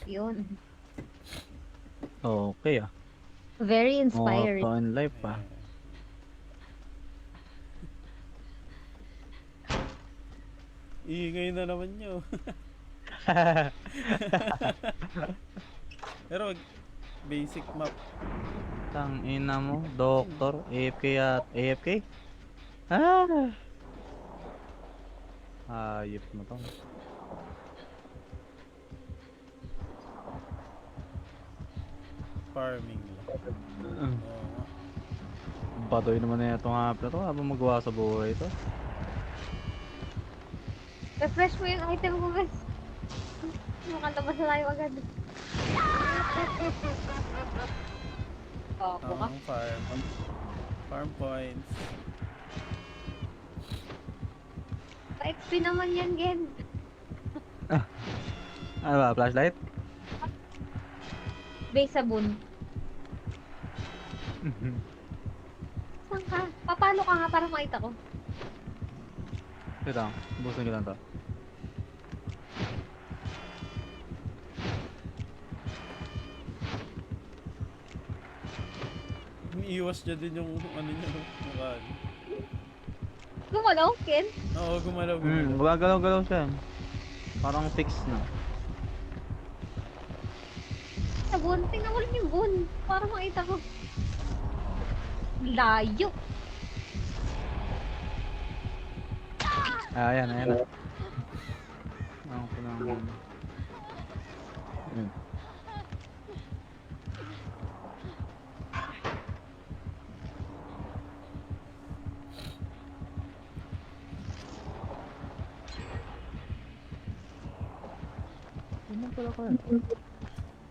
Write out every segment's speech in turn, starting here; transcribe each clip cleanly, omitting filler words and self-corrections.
Yun. Okay ah. Very inspiring. Motto in life ah. Eh, ingay na naman nyo. Pero basic map. Tang ina mo, doktor, AFK at AFK? Ah! Hayop mo to. Farming lang. Oo nga. Badoy naman na itong hapon na to habang magawa sa buhay to. Refresh mo yung item ko, guys. Makalabas na tayo agad. Oh, buka. Farm. Farm points. Pa-XP naman yan, Gen. Ano ba, flashlight? Base sabon. Saan ka? Papalo ka nga para makita ko. Wait lang, busin ko lang to. Umiiwas niya din yung ano niya. Mukha niya. Gumalaw, Ken? Oo, gumalaw, gumalaw. Gumagalaw-galaw siya. Parang fix na. Sabon. Tingnan mo lang yung bun. Para makita ko. Layo. Ayan, ayan na. Ako ko lang. Ayun. Ano pala ko yan?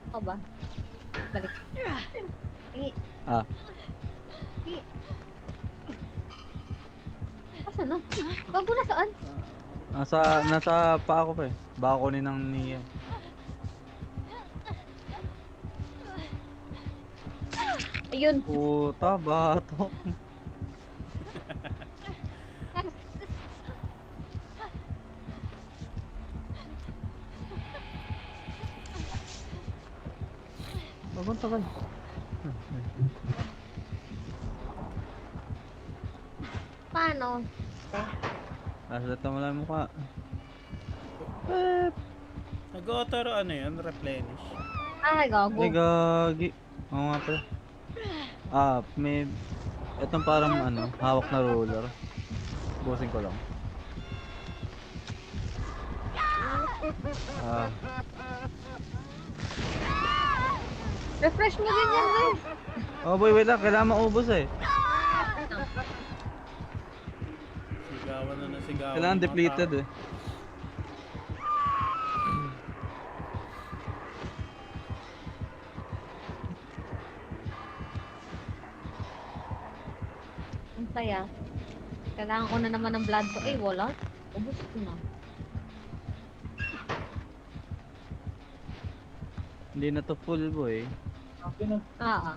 Ako ba? Balik. Tingi. Ah, Tingi. Asan na? Bago na saan? nasa paa ko pa eh. Baka kunin ng Nia. Ayun. Puta, bato. Babang tagal. Paano? Nasulat mo lang yung mukha. Nag-auto ano yun? Replenish. Ah, gago. Ay, gagi. Oo nga pala. Ah, may... Itong parang ano, hawak na ruler. Busin ko lang. Ah, Refresh mo din yan, guys. oh boy, wait lang. Kailangan maubos eh. Sigawan na sigawan. Kailangan ng mga depleted tao. eh. Ang saya. Kailangan ko na naman ng blood ko. Eh, wala. Ubus ko na. Hindi na to full boy. Ah, ah.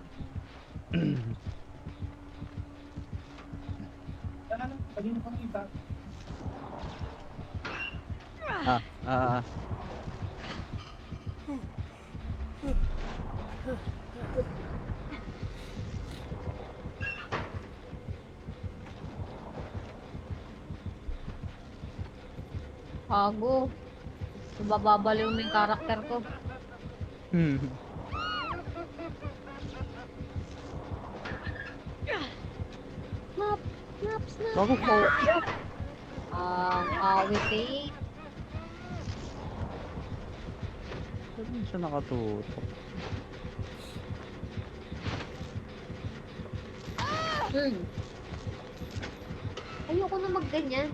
Ah, ah, ah. Hago. Bababaliw na yung karakter ko. Hmm. Snap! Snap! Snap! Bago po. Awit eh. Saan siya nakatutok? Ayoko na magganyan.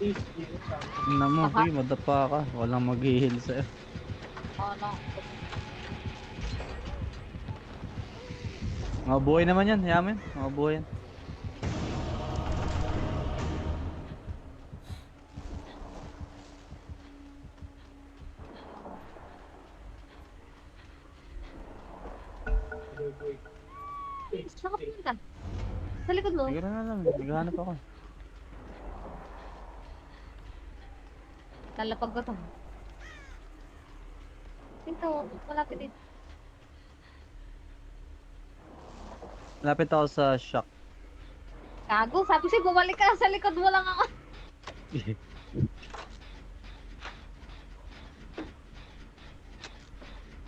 Tingnan mo, boy, madapa ka. Walang mag-heal sa'yo. Ano? Mga buhay naman yan, yaman. Mga buhay yan. Saan ka pumunta? Sa likod mo? Hindi ko na alam. Naghahanap ako. Lalapag ko to. Dito, malapit dito. Lapit ako sa shock. Gago, sabi siya bumalik ka. Sa likod mo lang ako.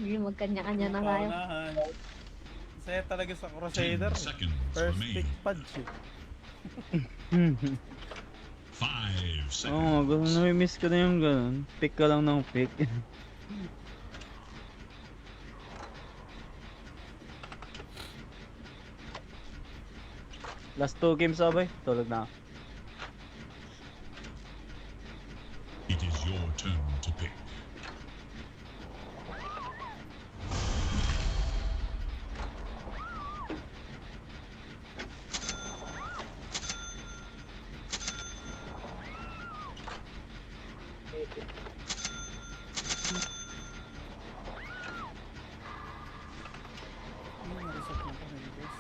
Hindi, magkanya-kanya na tayo. Paunahan. Saya talaga sa Crusader. 10 seconds First remain. pick punch eh. 5 Oo, oh, seconds. nami-miss ko na yung ganun. Pick ka lang ng pick. Last 2 games abay, tulog na ako. It is your turn to pick. Ano na-reset na pa rin, boss?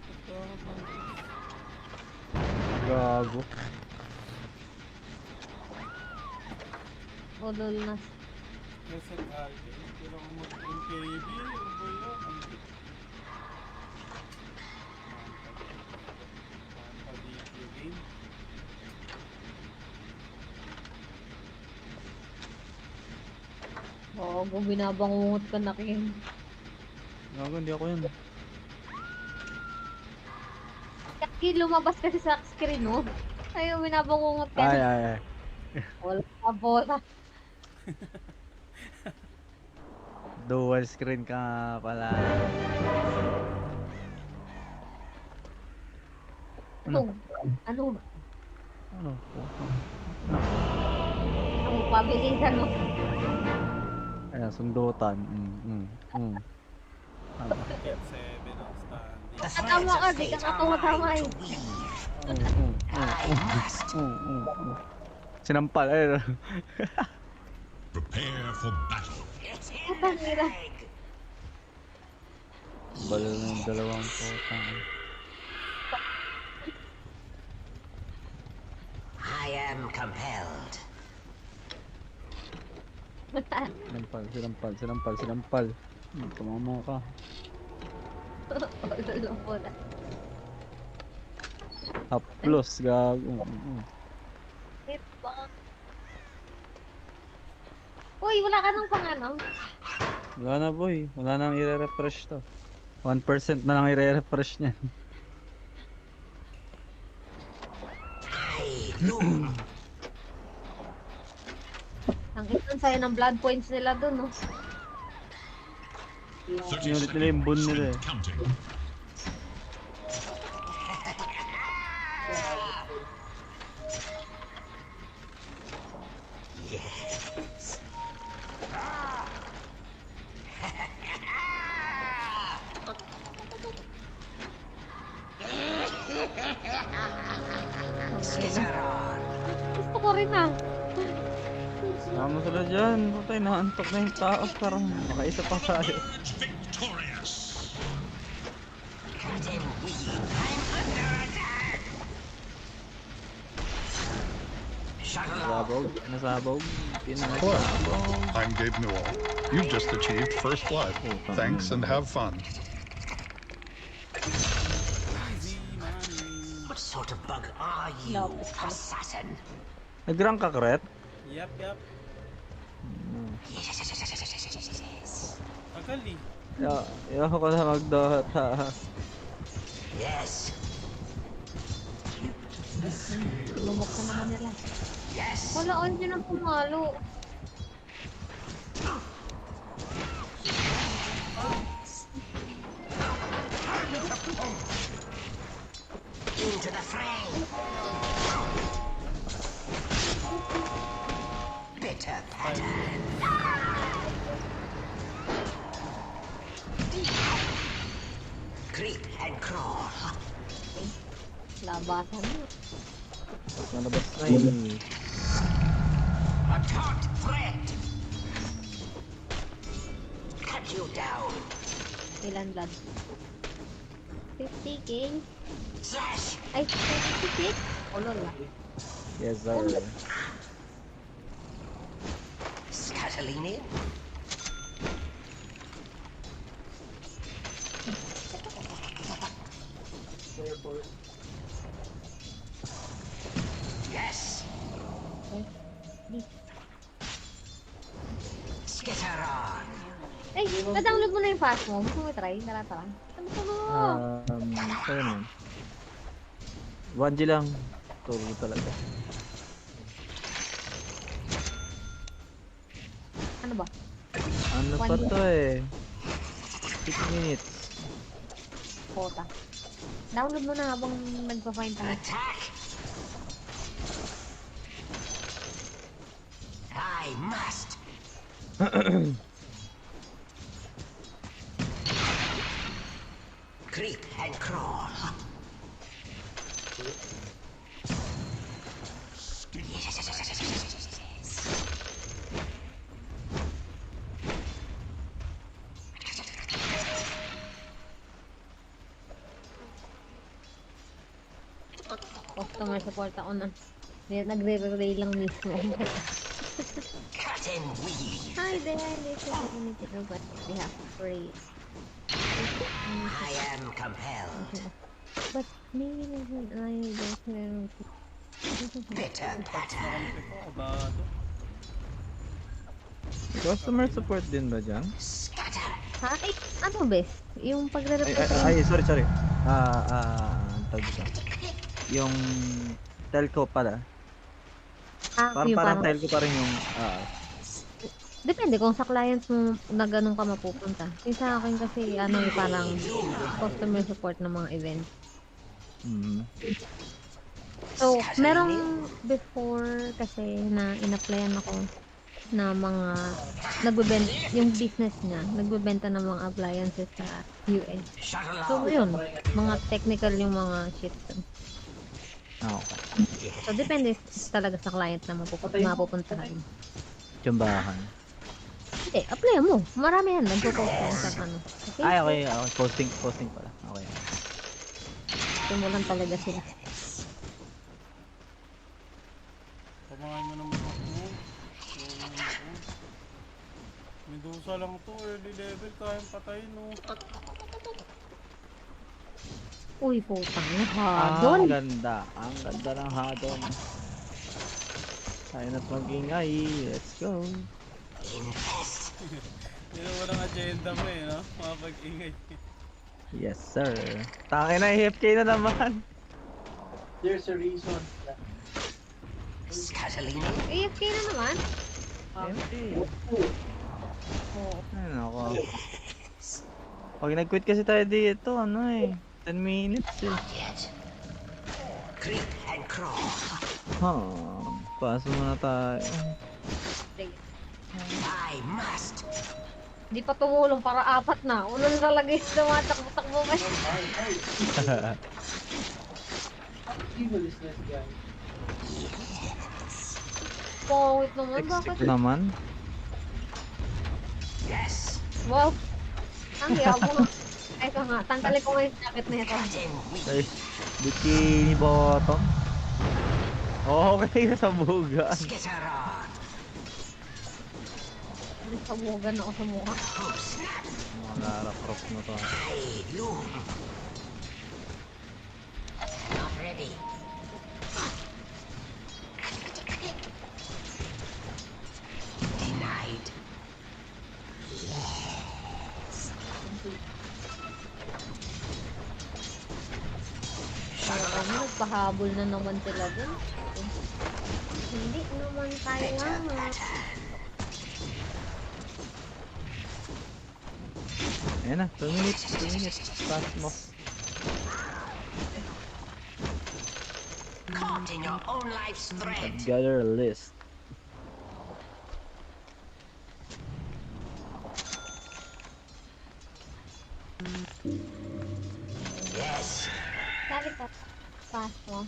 Pagkakas ng... Gago. Ulol na. Reset item. Kailangan mag-MKB. Ano ba yun? Pag-DQ game. Oo, kung binabangungot ka na Kim. Gago, hindi ako yun. Kaki, lumabas kasi sa screen mo. Ayaw, binabangungot ka. Ay, ay, ay. Wala ka bola. Dual screen ka nga pala. Ano? Ano? Ano? Ang pabilisan mo. Ayan, sundutan. Get 7 ang standing. Katama ka, di ka katama eh. Sinampal. Ayun. Prepare for battle. Katang nila. Balo na yung dalawang potang. I am compelled. Sinampal. Tumama ka. Ulol ng bola. Haplos, gago. Hit back. Uy, wala ka nang pangano. Wala na boy. Wala nang i-refresh to. 1% na lang i-refresh niyan. Ang itan sa'yo ng blood points nila dun, no? 30 Sinulit nila yung bun seconds nila and eh. counting. Gusto ko rin ah. Sama sila dyan. Putay, naantok na yung tao. Parang makaisa pa tayo. Emerge victorious. Nasabog. Nasabog. Hello, I'm Gabe Newell. You've just achieved first blood. Thanks and have fun. Easy money. What sort of bug are you, assassin? Nag-rank ka, Kret? Yap, yap. Tagal eh. Ayaw ko na mag-Dota. Yes. Lumok na naman nila. Yes. Wala, hindi na pumalo. Into the fray. Bitter pattern. Creep and crawl. Labasan mo. Nalabas na yun. A taunt threat. Ilan blood? 50k? Slash. Ay, 56? Oh, lol. Yes, sir. Scuttling in. Yes. Skitter on. Ay, na-download mo na yung fast mo. Gusto mo try? Tara. Ano ko mo? Sa'yo naman. 1G lang. Turbo talaga. Ano ba? Ano pa 1G. to eh? 6 minutes. Kota. Download mo na habang nagpa-find tayo. Attack. I must. Creep and crawl. Customer support ako na. Nagre-relay lang mismo. Cut and weave. Hi there, this is Community Robot. We have free. I am compelled. But maybe I don't know. Bitter pattern. Kabado. Customer support din ba dyan? Scatter. Ha? Ay, ano bes? Yung pagre-report Sorry. Tawag dito. Yung telco pala. yung Parang telco pa rin yung depende kung sa clients mo na ganun ka mapupunta. Yung sa akin kasi ano yung parang customer support ng mga events. So, merong before kasi na in-applyan ako na mga nagbebenta, yung business niya, nagbebenta ng mga appliances sa US. Shuttle So, out. yun, mga technical yung mga shit. okay. So, depende talaga sa client na mapupuntahan. Tsambahan. Hindi, apply mo. Marami yan. Nagpo-post yan sa ano. Okay. Posting pala. Okay. Simulan talaga sila. Pamahay mo ng mga mo. Medusa lang to, early level, kayang patayin, no. Uy, putang na. Hadon. Ang ganda ng hadon. Tayo na't mag-ingay. Let's go. Infest. Yun ang walang agenda mo eh, no? Makapag-ingay. Yes, sir. Tangin na, AFK na naman. There's a reason. Scuttling. AFK na naman. AFK. Oo. Ay, nako. Pag nag-quit kasi tayo dito, 10 minutes eh. Not yet. Creep and crawl. Paso muna tayo. Sige. I must. Di pa tumulong para 4 na. Ulo na talaga yung tumatakbo-takbo ba? Evil is this guy. Pawit naman. Bakit? Naman. Yes. Wow. Ang yabo. Ay ka nga. Tanggalin ko nga yung jacket na ito. Cut and weave. Ay, bikini bottom. Okay, nasa bugan. Skitter on. Sabugan ako sa mukha. Oh snap. Mga Lara-Croft na to. I loom. Not ready. Denied. Ano, nagpahabol na naman sila dun. Hindi naman tayo nga. Ayan na, 2 minutes. Pass mo. Caught in your own life's thread. Gather a list. Yes. Sabi ka, pass mo.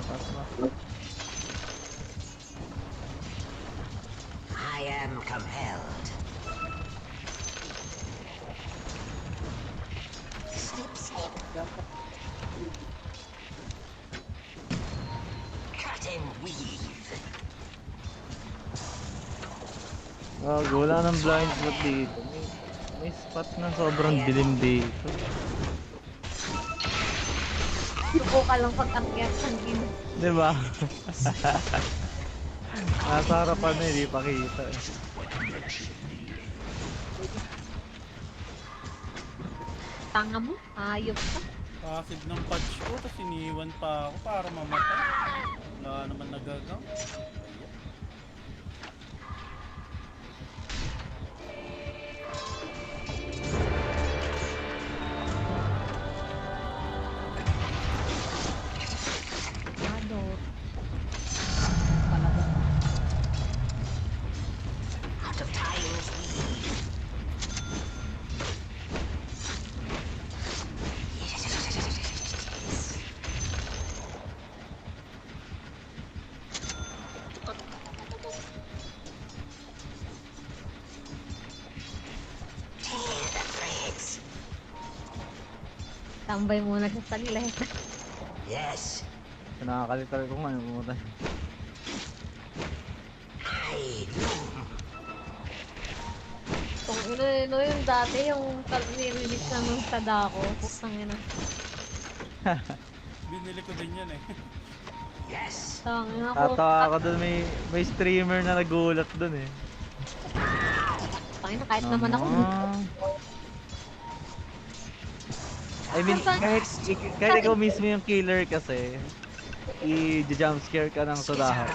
Pass mo. I am compelled. Let him weave. Wala ng blind spot dito. May spot na sobrang dilim dito. Subukan lang pag-akyat ng gino. Diba? Nasa harapan na, hindi pa kita eh. Tanga mo, ayop ka. Passive ng patch ko, tapos iniwan pa ako para mamatay. Wala naman nagagawa. Adot. Out of time's weave. Tear the threads. Tambay muna sa saglit. Yes. Nakakalitar ko nga yung pumunta. I loom. Kung ino yung dati, yung nirelease na nung Sadako. Putang ina. Binili ko din yan eh. Yes. Tangina ko. Tatawa ako dun, may streamer na nagulat dun eh. Tangina, kahit naman ako. I mean, kahit ikaw mismo yung killer kasi, i-jumpscare ka ng Sadaha.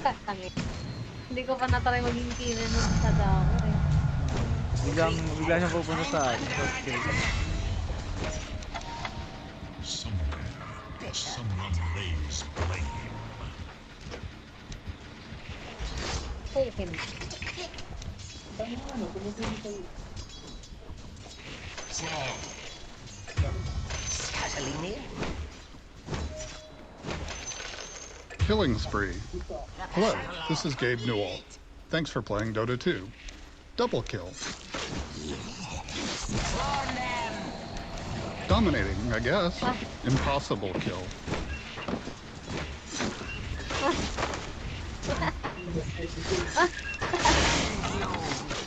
Tangina. Hindi ko pa natry maging killer nung Sadako eh. Bigla siyang pupunta sa akin. Somewhere, someone lays blame. Pukin. Snare. Scuttling in. Killing spree. Hello, this is Gabe Newell. Thanks for playing Dota 2. Double kill. Warn them. Dominating, I guess. Impossible kill.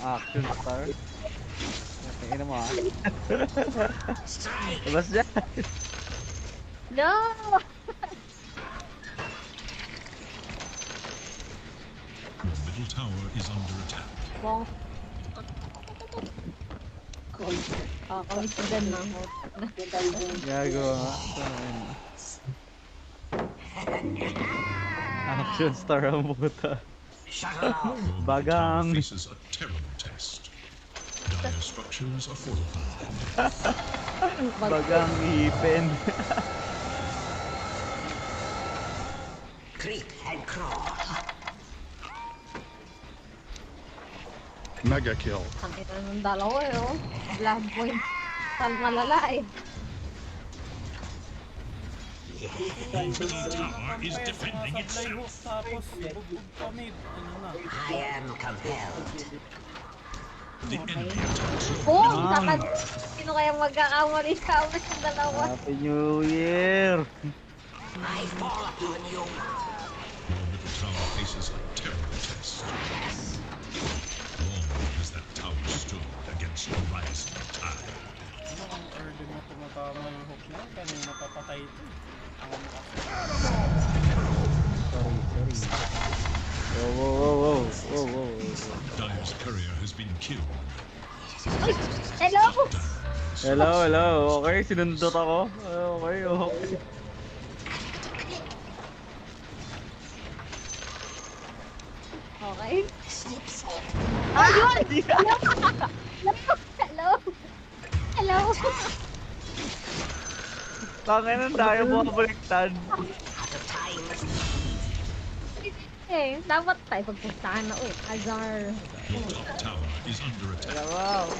Action star. Tingnan mo ah. Strike. Labas dyan. No! Your middle tower is under attack. Bong. Kawis ko dyan na. Gagawa. Action star ang puta. Shuttle off. Your middle Bagang. tower faces a terrible test. Dire structures are fortified. Bagang ipin. Creep and crawl. Mega kill. Ang ina ng dalawa eh, oh. Blood point. Sal malala eh. Your middle tower is defending Sablay hook itself. tapos bugbog pa mid. Ano na? I am compelled. The enemy attacks your Oh! Sakad! Sino kayang magkakamali sa amin ng dalawa? Happy New Year! I fall upon you. Your middle tower faces a terrible test. Long has that tower stood against the rising tide. Ano kung early mo tumatama yung hook na? Kanina papatay ito eh. Ang ano kasi. Sorry. Whoa. Dire's courier has been killed. Hello! Hello. Okay, sinundot ako. Okay. Okay. Ayun! Hello! Tangin ng tayo mo baliktad. Out of time's Eh, dapat tayo pagpustahan na uy. Azar. Your top tower is under attack. Wow.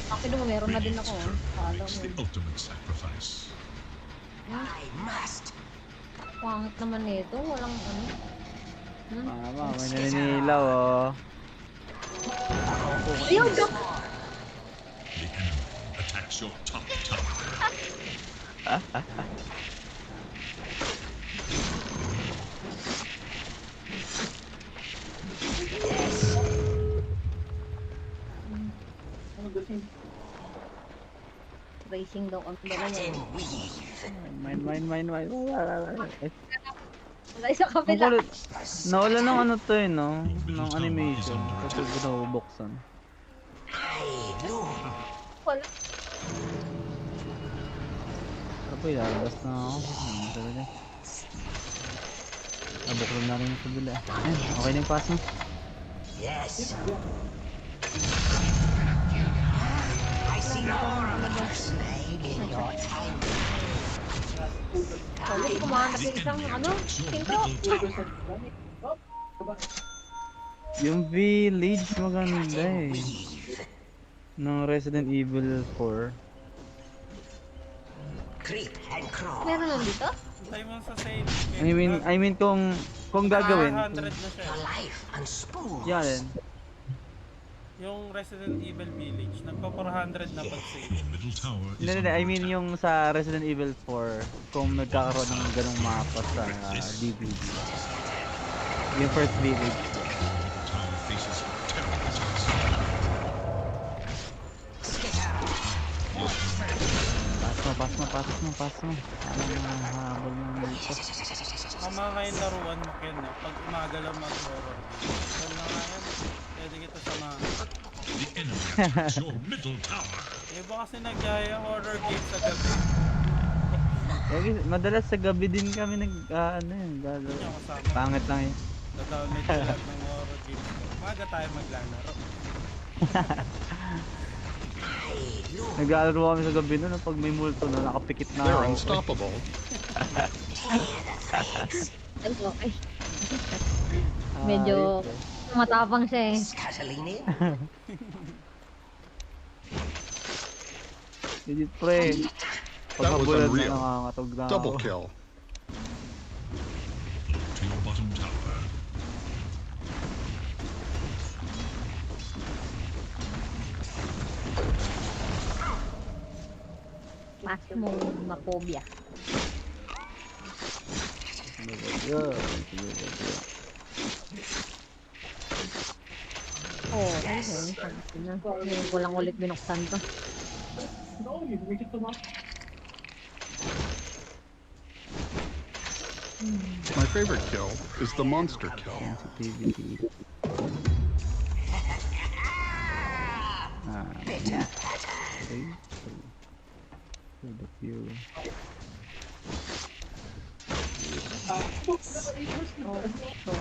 Bakit mo meron na din ako. Follow Makes mo. the ultimate sacrifice. I must. Pangit naman nito. Walang ano. Mama, may naninilaw oh. Ayun! The enemy attacks your top tower. racing daw kami Cut dalawa. and weave. Mine. Eh, Wala sa ang kabila. kulit. Nawala ng ano to eh, no? Ng animation. Kasi binubuksan. High noon. Wala. Tapos ilalabas na ako. Ano talaga? Nabuklan na rin yung kabila. Ayun, okay na yung pass mo. Yes. I see more of the snake in your time. Wala, kumahanap yung isang ano, pinto. Yung village maganda eh. Weave. Ng Resident Evil 4. Creep and crawl. Meron nun dito? Tayo mo sa save. I mean kung gagawin. 100 na siya. Your life unspooled. Yan. Yung Resident Evil Village, nagpa-400 na pag-save. Your middle tower is Hindi, under I mean attack. yung sa Resident Evil 4 kung nagkakaroon ng ganong mapa sa DVD. Yung first village. Your middle tower faces a terrible test. Pass mo. Ano habol mo dito. Ang mga ngayon laruan mo, Ken, pag umaga lang mag-horror game. So na nga yan, pwede kita samahan. The enemy attacks your middle tower. Iba kasi nagyaya horror game sa gabi. Madalas sa gabi din kami ano yun, Hindi niya kasama. pangit lang yun. Download ko lang ng horror game. Umaga tayo maglalaro. Nag-aalaro kami sa gabi nun pag may multo na nakapikit na They're ako. unstoppable. Ay, okay. Ah, Medyo matapang siya eh. Catalina. Legit pre. That was Pagkabulan na unreal. nangangatog na ako. Double kill. To your bottom tower. Maximum mapobia. Oh, ayun. Ngayon ko lang ulit binuksan to. No, you make it to my... My favorite kill is the monster kill. Sensitivity. Bitter. Okay. For the few. Oh, so,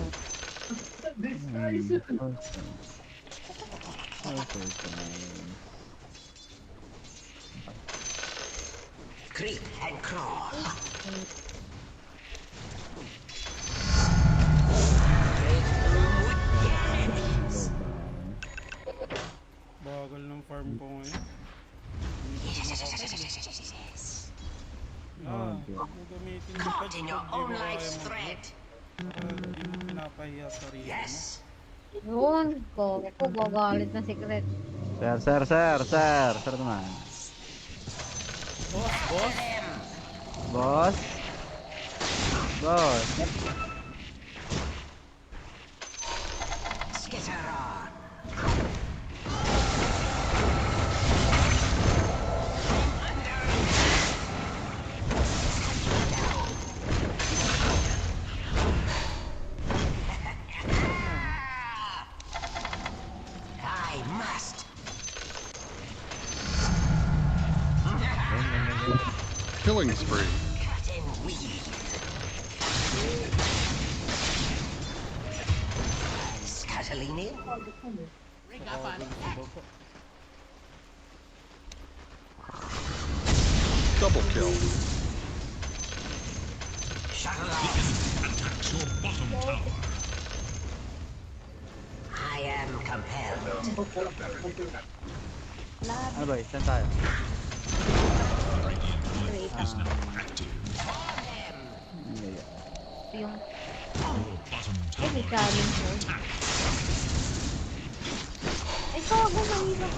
This guy is... Creep and crawl. Bagal ng farm ko ngayon. Gagamitin mo pa Caught in your own life's thread. Hindi mo pinapahiya sarili mo. Yes. yun. Ko gagalit na secret. Sir naman. Boss! Boss. Skitter on. I must. Killing spree. Cut and weave. Catalina. Double kill. Shuttle off. Attacks your bottom tower. I am compelled. Ano ba? Saan tayo? Radiant Blade is now active. Yung, Your bottom ay, may tower challenge mo. Ay, kawago mahirap.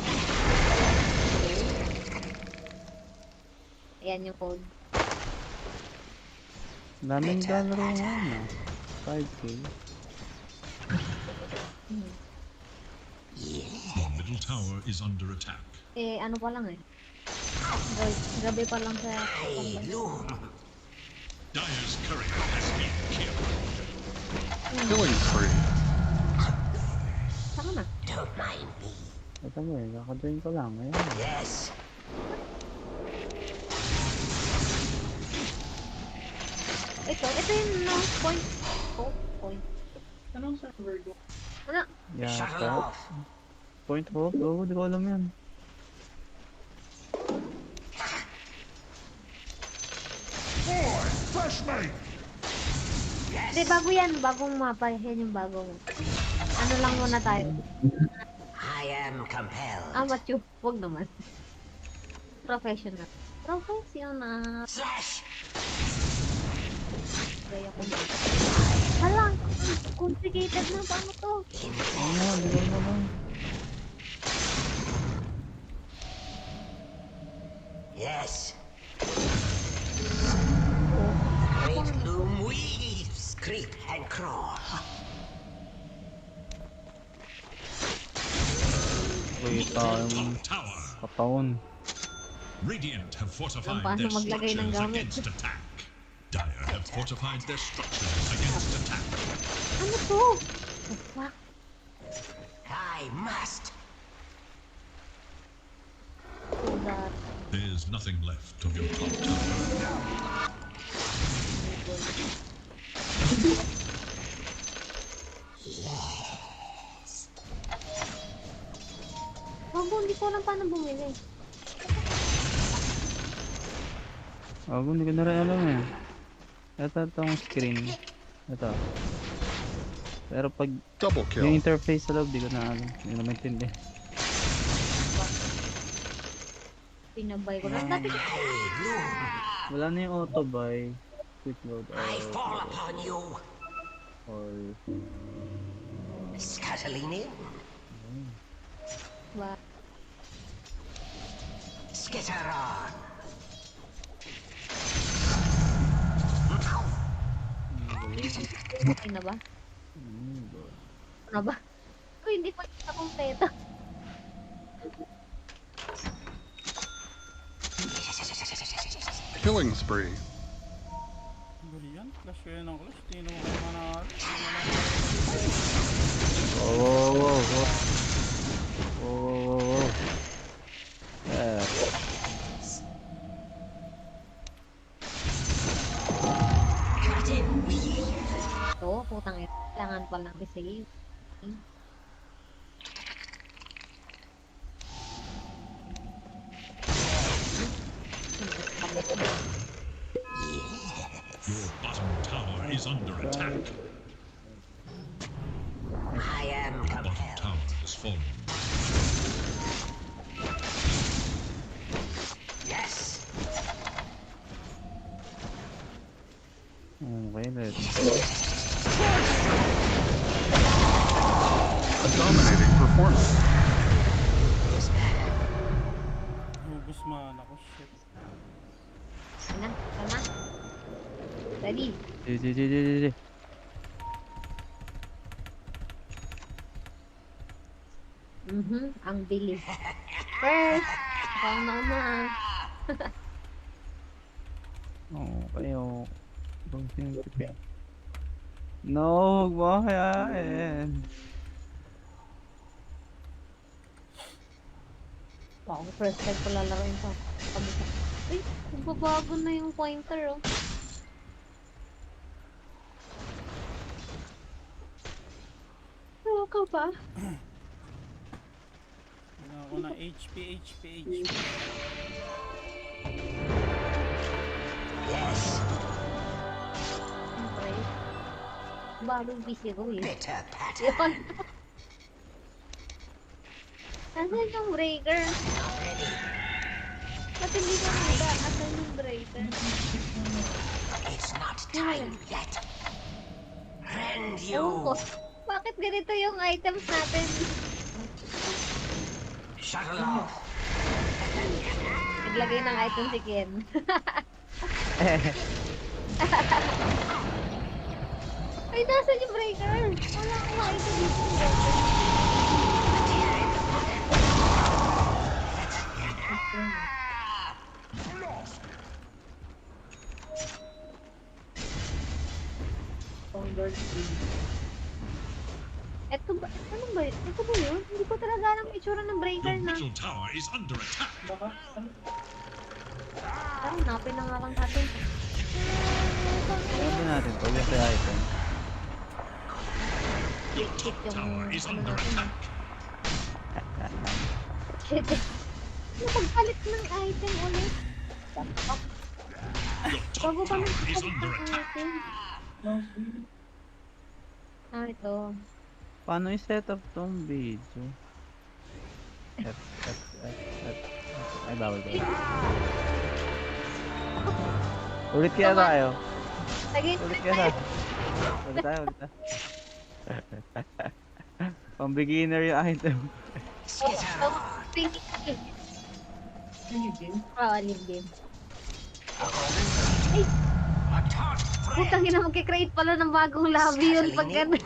Ayan yung code. Daming dollar nga na. 5K. Your middle tower is under attack. Eh, ano pa lang eh. Boy, gabi pa lang sa I loom. Dire's courier has been killed. Killing spree. Saka na. Don't mind me. Ito mo eh, kakajoin ko lang. Ayan. Yes. Ito yung no point. Oh, point. Anong server ko? Ano? Shuttle Yata. off. Point ko? Oo, di ko alam yan. Hindi, bago yan. Bagong mapa. Yan yung bagong. Ano lang muna tayo. I am compelled. Amateur. Huwag naman. Professional. Professional. Slash. Kaya ko ba? Hala, complicated na. Paano to? Ano, di ko alam. Yes. Great loom weaves, creep and crawl. Wait, tayong Top tower. katawan. Radiant have fortified Paano their maglagay ng structures gamit? against attack. Dire have fortified their structures against attack. Ano to? The fuck? I must. So that. There's nothing left of your top tower. Bago, hindi ko alam paano bumili. Hindi ko na rin alam eh. Itong screen. Ito. Pero pag Double yung kill. interface sa loob, di ko na alam. Hindi na maintindihan. Pinabay ko lang. Dati I loom. Wala na yung auto buy. Quick load I fall upon you. or Scuttling in. ba? Skitter on. Okay na ba? Ano ba? Uy, hindi pa kita kompleto. Killing spree. Bali yan. Clash kayo ng clash. Tingnan mo kayo manalo. oh. Yeah. Cut him. Ito, putang ito. Kailangan pa lang i-save. Your bottom tower is under attack. I am Bottom compelled. tower has fallen. Yes. Okay, let's A dominating performance. Hubos mana ko. Shit. Sana, sana. Ready? Di. Ang bilis. First, ikaw na una. kayo. No, huwag mo kayain. Wow, first time ko lalaroin pa. Ay, nagbabago na yung pointer, oh. Ano ka ba? Wala ako na HP. Yes. Siyempre. Bagong busy ko, eh. Bitter Yun. pattern. Asan yung breaker? Ready. Ba't hindi ko nila? Asan yung breaker? It's not time yet. Rend Ewan ko. you. Bakit ganito yung items natin? Shuttle off. Naglagay ng item si Ken. Ay, nasan yung breaker? Wala akong item dito. Eto ba? Ano ba? Ito ba yun? Hindi ko talaga alam yung itsura ng breaker Your na. middle tower is under attack. Parang napin na nga lang natin. Sabi natin to, yung kaya item. Your Shit top yung tower is ano under natin. attack. Shit. Ano pagpalit ng item ulit? Your top Bago pa tower is magpapalit under ng attack. item. Ito. Paano i-set up tong video? F. Ay, bawal ba? Ulit kaya tayo. Sige, Ulit kaya tayo. Ulit tayo. Pang beginner yung item. Live game. Ay! Putang ina, magkikreate pala ng bagong lobby yun pag gano'n.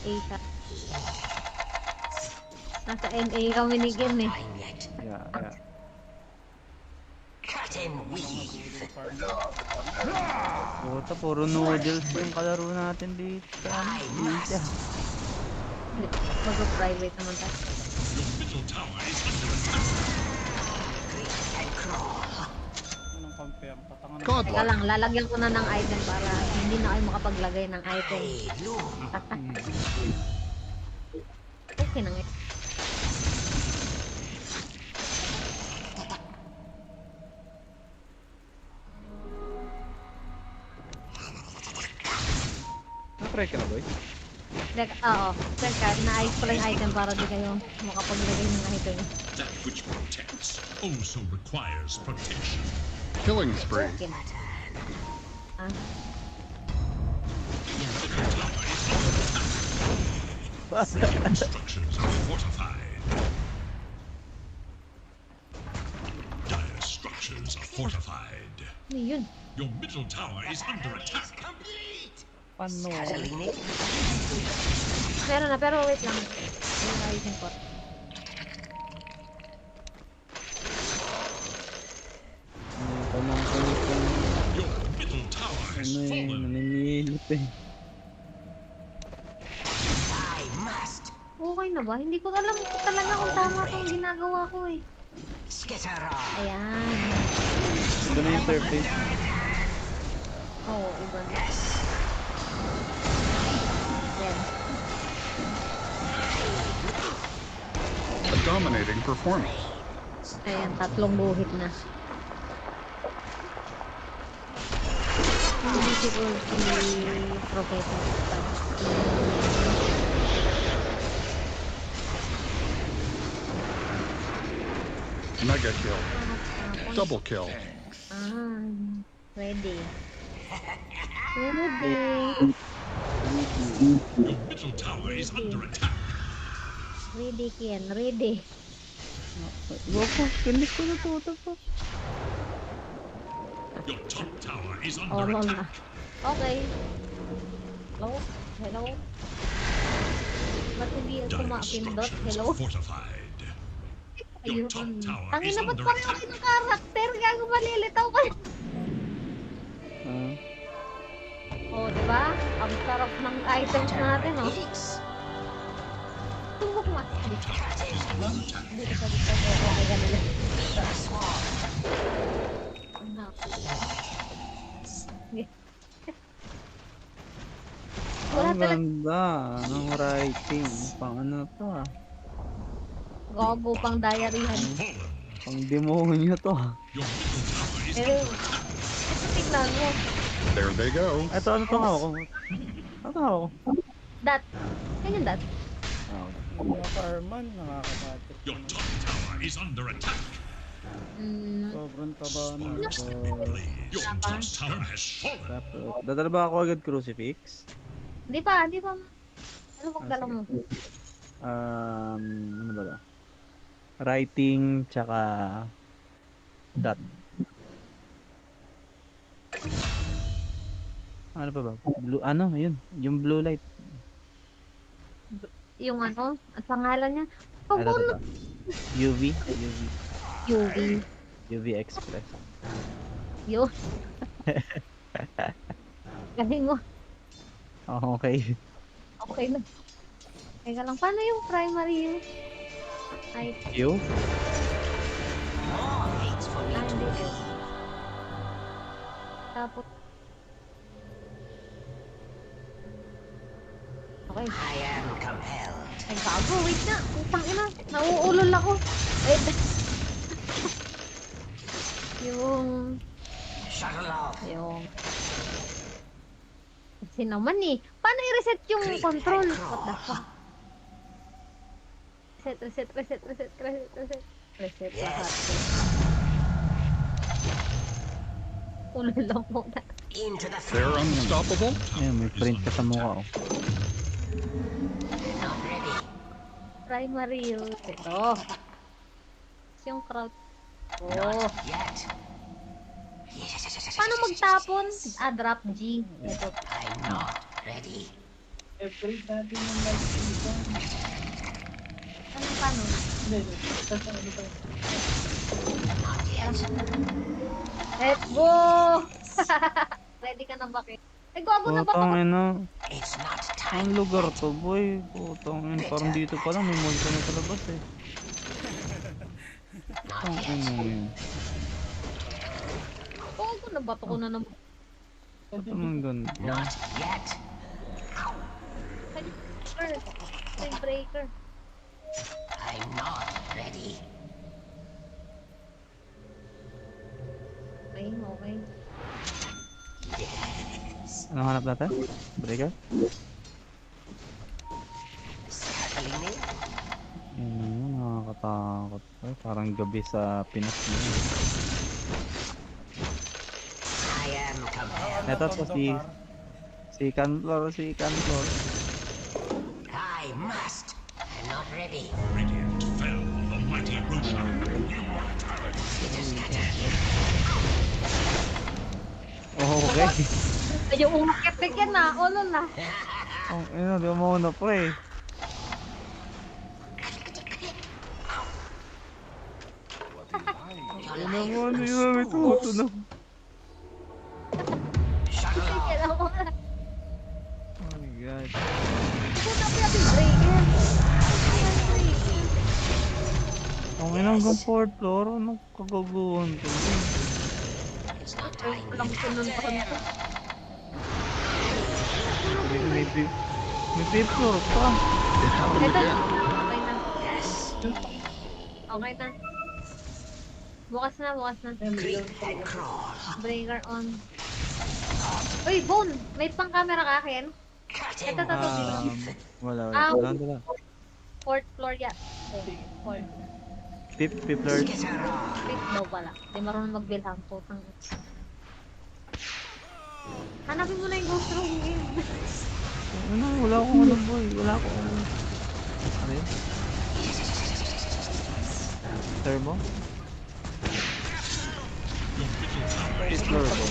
Isa. Nasa NA kami ni Gen eh. Yeah. Cut and weave. Puta, puro noodles yung kalaro natin dito. Dito. Mag-private naman tayo. Your middle tower is under attack. Anong compare? Patangan na. Teka Godlike. lang, lalagyan ko na ng item para hindi na kayo makapaglagay ng item. Okay na nga. Na-try ka na, boy? Oo. Teka, na-ayos ko lang yung item para di kayo makapaglagay ng item. That which protects also requires protection. Killing spree. Okay na. Ah, Structures are fortified. Dire structures are fortified. ano yun? Your middle tower is under attack. Paano? Meron na, pero wait lang. Yung item ko. Tanong ko kung Your middle tower has ano eh, fallen. naninilit eh. I must Okay na ba? Hindi ko alam talaga kung tama itong ginagawa ko eh. skitter off. Ayan. Ito na yung surface. Oo, iba na. Ayan. A dominating performance. Ayan, tatlong buhit na. Beautiful si Professor. Mega kill. Double kill. Ah, ready. Ready. Your middle tower is under attack. Ready, Ken. Ready. Go po, kinis ko na to po. Your top tower is Oh, under lol attack. na. Okay. Hello? Hello? Ba't hindi ako Dire mapindot? structures Hello? are fortified. Ayun. Your top tower Tangin is na, ba't under pareho attack. kayo karakter? Gago, malilitaw ka. Ah, Oh, diba? Ang sarap ng items natin, oh. Tumbok mo. Dito ka dito. Okay, ganun. Ano? Sige. Wala ang talaga. ganda ng writing. Pang ano to ah. Gago pang diaryhan. Fallen. Pang demonyo to ah. Your middle tower is Pero, under attack. ito tignan mo. There they go. Ito, ano tong hawak ko? Ano tong hawak ko? Dat. Ganyan dat. Ah, Mga farman, nakakabatik. Your top tower is under attack. Sobrang taba na. Your top tower has fallen. Tapos, dadala ba ako agad crucifix? Di pa, di pa. Ano pagdala mo? Ano ba ba? Writing, tsaka dot. Ano pa ba? Blue, ano, yun. Yung blue light. Yung ano? At pangalan niya? Ano to Pagbuno. ba? UV? UV. UV Express. Yun. Galing mo. Oh, okay. Okay na. Teka lang, paano yung primary use? Ay, You? More waits for me to hindi. build. Tapos, okay. I am compelled. Ay, bago. Wait na. Putang ina. Nauulol ako. Wait. yung, Shuttle off. yung, kasi naman eh. Paano i-reset yung control? What the fuck? Reset. Reset lahat. Ulol lang po na. Into the They're field. unstoppable. Ayun, may print ka sa mukha, oh. Not ready. Primary use. Ito. Tapos yung crowd. Oh. Not yet. Paano magtapon? Drop G. Ito. I'm not ready. Every natin yung live season. Ano paano? Hindi. Tapos ano pa? Not yet. Let's go! Ready ka na ba, Kate? Ay, gago na ba Putang ako? ina. It's not Ang time. lugar to, boy. Putang ina. Parang dito pa lang, may multo na sa labas, eh. Not Ang yet. ina yun. Gago na ba ako na naman? Ba't naman ganda? Not yet. Ay, breaker. Ay, breaker. I'm not ready. Okay, okay. Yes. Anong hanap natin? Breaker? Circling me. Nakakatakot. Ay, parang gabi sa Pinas. I am compelled. Ito to si Canflor. I must. I'm not ready. Radiant fell the mighty ruler. Oh, okay. Ay, yung umakit yan na. Ulol na. Ang ina, di mo na pre. Your Ano life mo, will hindi na may tumutunog. shuttle off. Kailangan ko na. Oh my god. Puta pa yung breaker. Ang ina hanggang 4th floor. Anong kagaguhan to? It's not time. Walang sununtahan ko. May 5th floor pa. Ito. Okay na. Okay na. Bukas na. Creep and crawl. Breaker on. Uy, Bone! May pang-camera ka akin? Cutting. Ito, dito. Wala. Ah. Wala. 4th floor ya. 4th. 5th floor. Get her on. 5th daw pala. Di marunong magbilhang. Putang. Hanapin mo na yung ghost room game. Ano, wala akong ano boy. Wala akong ano. Ano yun? Thermo? 5th floor ko.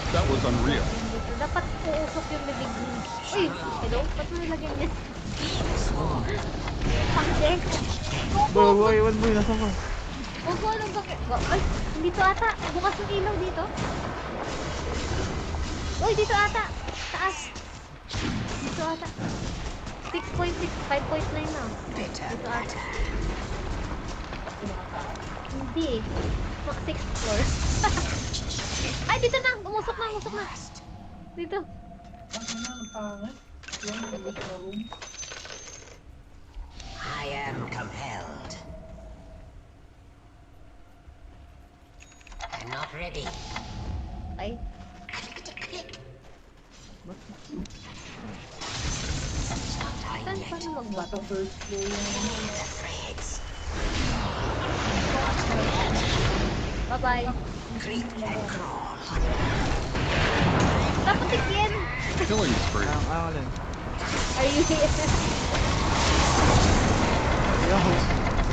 That was unreal. Dapat uusok yung bibig mo. Uy! Hello? Ba't mo nilagyan niya? Pang-deck! Boy, iwan boy. Nasa ko? Huwag mo anong bakit? Ay! Dito ata! Bukas yung ilaw dito. Uy! Dito ata! Taas! Dito ata. 6.6, 5.9 na. Bitter Dito ata. matter. Hindi eh. 6th floor. Ay! Dito na! Umusok na! Dito. Ang pangit. Yung room. I am compelled. I'm not ready. Ay. It's not time Saan yet. paano magbato? Sa first floor yung The threads. Bye-bye. Creep and crawl. Dapat tikyan! Killing spree. Ang alin. Are you here? Yo.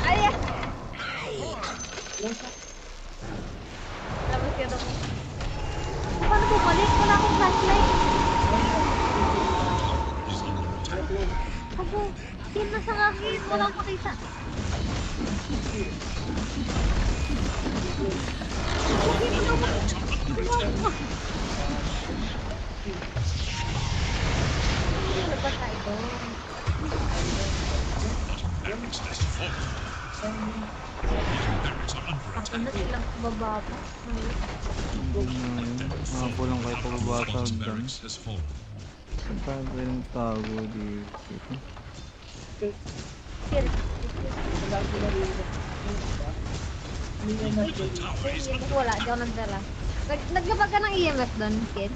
Ay! Labas ka na mo. Paano bumalik? Wala akong flashlight. Ako. Yan nasa akin. Walang makita. Ano ba tayo? Barracks has fallen. Barracks are under Ang attack. ano silang bababa. Pulang kayo pababasa Response dyan. barracks has fallen. Saan tayo pwedeng tago dito? Wala ko na rin. Hindi na Middle tower is under Wala, di ako nagdala. Naglabag ka ng EMF doon, kid?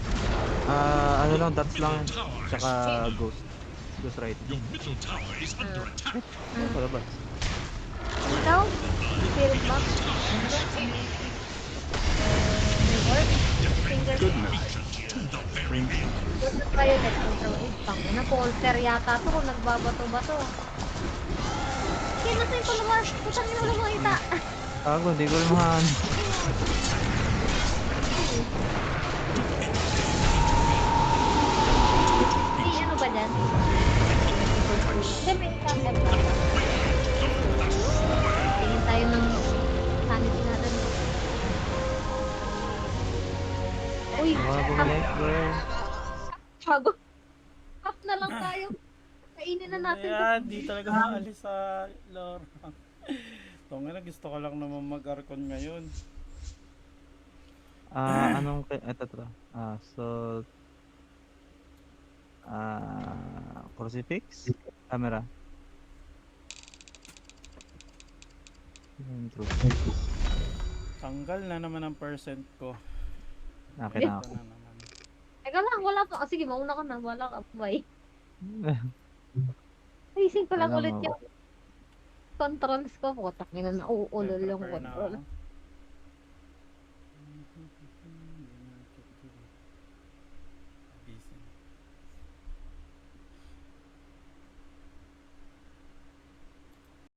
Ano lang, dots lang. Tsaka ghost. Ghost right. Your middle tower is under attack. Palabas. Ikaw? Spirit box? May orb? Finger Goodness. To the very end. Ultra violet, ultra violet. Na polter yata to kung nagbabato-bato. Kaya nasa yung palumar. Putang ina wala makita. Tago, hindi ko lumahan. Hindi, ano ba dyan? Hindi, may target pa. Tingin tayo ng sanity natin. Uy, Bumalik, bro. bago. Half na lang tayo. Kainin na natin. Ayan, di talaga maalis sa lore. Tunga na, gusto ko lang naman mag-arcon ngayon. Anong, eto to. So, crucifix? Camera. Intro. Tanggal na naman ang percent ko. Akin na Ito ako. na naman. Teka lang, wala pa. Sige, mauna ka na. Wala ka. Bye. Ayusin ko lang Alam ulit mo. yung controls ko. Putak na nauulol yung Prepare na control. ako.